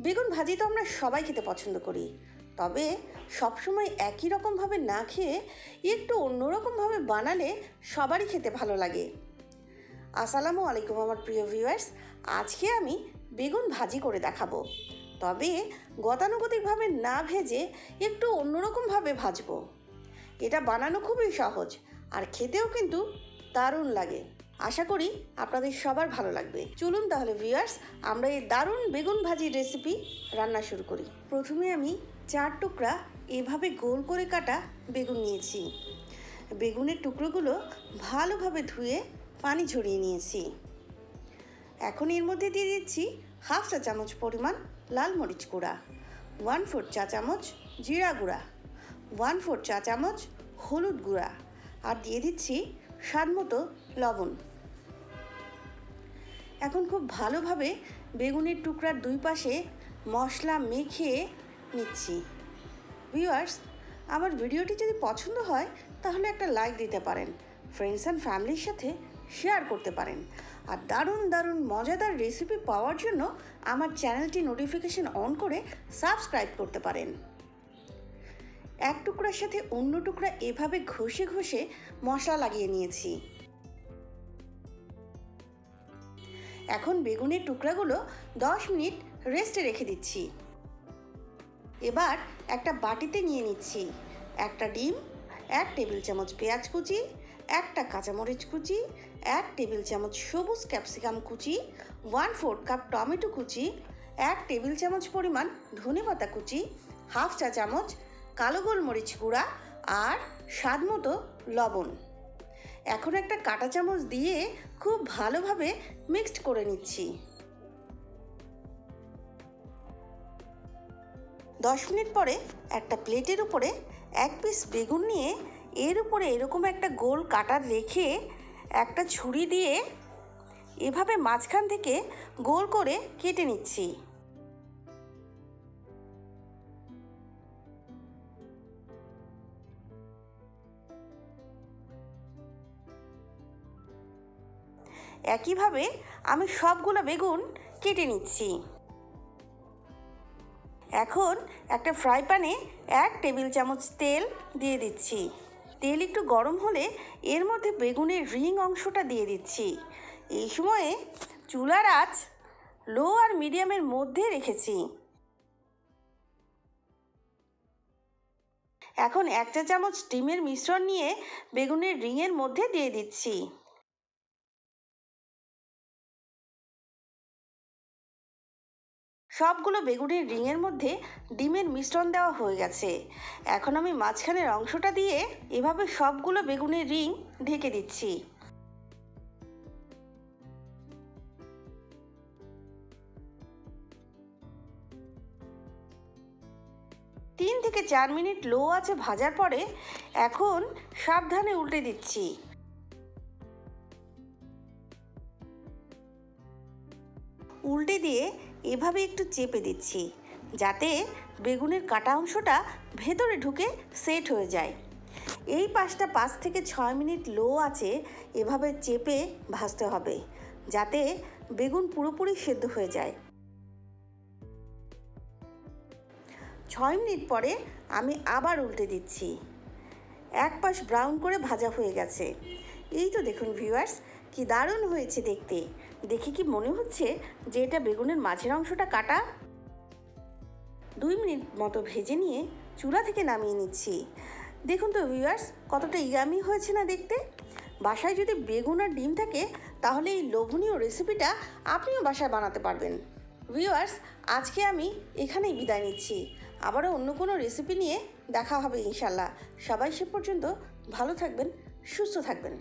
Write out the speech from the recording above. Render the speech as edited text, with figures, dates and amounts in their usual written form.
বেগুন ভাজি তো আমরা সবাই খেতে পছন্দ করি, তবে সবসময় একই রকমভাবে না খেয়ে একটু অন্যরকমভাবে বানালে সবারই খেতে ভালো লাগে। আসসালামু আলাইকুম আমার প্রিয় ভিউয়ার্স, আজকে আমি বেগুন ভাজি করে দেখাবো, তবে গতানুগতিকভাবে না ভেজে একটু অন্যরকমভাবে ভাজবো। এটা বানানো খুবই সহজ আর খেতেও কিন্তু দারুণ লাগে। আশা করি আপনাদের সবার ভালো লাগবে। চলুন তাহলে ভিউয়ার্স, আমরা এই দারুণ বেগুন ভাজির রেসিপি রান্না শুরু করি। প্রথমে আমি 4 টুকরা এভাবে গোল করে কাটা বেগুন নিয়েছি। বেগুনের টুকরোগুলো ভালোভাবে ধুয়ে পানি ঝরিয়ে নিয়েছি। এখন এর মধ্যে দিয়ে দিচ্ছি 1/2 চা চামচ পরিমাণ লাল মরিচ গুঁড়া, 1/4 চা চামচ জিরা গুঁড়া, 1/4 চা চামচ হলুদ গুঁড়া আর দিয়ে দিচ্ছি স্বাদ মতো লবণ। এখন খুব ভালোভাবে বেগুনের টুকরার দুই পাশে মশলা মেখে নিচ্ছি। ভিউয়ার্স, আমার ভিডিওটি যদি পছন্দ হয় তাহলে একটা লাইক দিতে পারেন, ফ্রেন্ডস অ্যান্ড ফ্যামিলির সাথে শেয়ার করতে পারেন, আর দারুণ দারুণ মজাদার রেসিপি পাওয়ার জন্য আমার চ্যানেলটি নোটিফিকেশন অন করে সাবস্ক্রাইব করতে পারেন। এক টুকরার সাথে অন্য টুকরা এভাবে ঘষে ঘষে মশলা লাগিয়ে নিয়েছি। এখন বেগুনের টুকরাগুলো 10 মিনিট রেস্টে রেখে দিচ্ছি। এবার একটা বাটিতে নিয়ে নিচ্ছি একটা ডিম, 1 টেবিল চামচ পেঁয়াজ কুচি, একটা কাঁচামরিচ কুচি, 1 টেবিল চামচ সবুজ ক্যাপসিকাম কুচি, 1/4 কাপ টমেটো কুচি, 1 টেবিল চামচ পরিমাণ ধনেপাতা কুচি, 1/2 চা চামচ কালো গোলমরিচ গুঁড়া আর স্বাদ মতো লবণ। এখন একটা কাঁটা চামচ দিয়ে খুব ভালোভাবে মিক্সড করে নিচ্ছি। 10 মিনিট পরে একটা প্লেটের উপরে 1 পিস বেগুন নিয়ে এর উপরে এরকম একটা গোল কাটা রেখে একটা ছুরি দিয়ে এভাবে মাঝখান থেকে গোল করে কেটে নিচ্ছি। একইভাবে আমি সবগুলো বেগুন কেটে নিচ্ছি। এখন একটা ফ্রাই প্যানে 1 টেবিল চামচ তেল দিয়ে দিচ্ছি। তেল একটু গরম হলে এর মধ্যে বেগুনের রিং অংশটা দিয়ে দিচ্ছি। এই সময়ে চুলার আঁচ লো আর মিডিয়ামের মধ্যে রেখেছি। এখন 1 চা চামচ ডিমের মিশ্রণ নিয়ে বেগুনের রিংয়ের মধ্যে দিয়ে দিচ্ছি। সবগুলো বেগুনের রিংয়ের মধ্যে ডিমের মিশ্রণ দেওয়া হয়ে গেছে। এখন আমি মাঝখানের অংশটা দিয়ে এভাবে সবগুলো বেগুনের রিং ঢেকে দিচ্ছি। 3 থেকে 4 মিনিট লো আঁচে ভাজার পরে এখন সাবধানে উল্টে দিচ্ছি। উল্টে দিয়ে এভাবে একটু চেপে দিচ্ছি যাতে বেগুনের কাটা অংশটা ভেতরে ঢুকে সেট হয়ে যায়। এই পাশটা 5 থেকে 6 মিনিট লো আঁচে এভাবে চেপে ভাজতে হবে যাতে বেগুন পুরোপুরি সেদ্ধ হয়ে যায়। 6 মিনিট পরে আমি আবার উল্টে দিচ্ছি। এক পাশ ব্রাউন করে ভাজা হয়ে গেছে। এই তো দেখুন ভিউয়ার্স, কি দারুণ হয়েছে দেখতে। দেখে কি মনে হচ্ছে যে এটা বেগুনের মাঝের অংশটা কাটা। 2 মিনিট মতো ভেজে নিয়ে চুলা থেকে নামিয়ে নিচ্ছি। দেখুন তো ভিউয়ার্স, কতটা ইয়ামি হয়েছে না দেখতে। বাসায় যদি বেগুন আর ডিম থাকে তাহলে এই লোভনীয় রেসিপিটা আপনিও বাসায় বানাতে পারবেন। ভিউয়ার্স, আজকে আমি এখানেই বিদায় নিচ্ছি। আবারও অন্য কোনো রেসিপি নিয়ে দেখা হবে ইনশাল্লাহ। সবাই সে পর্যন্ত ভালো থাকবেন, সুস্থ থাকবেন।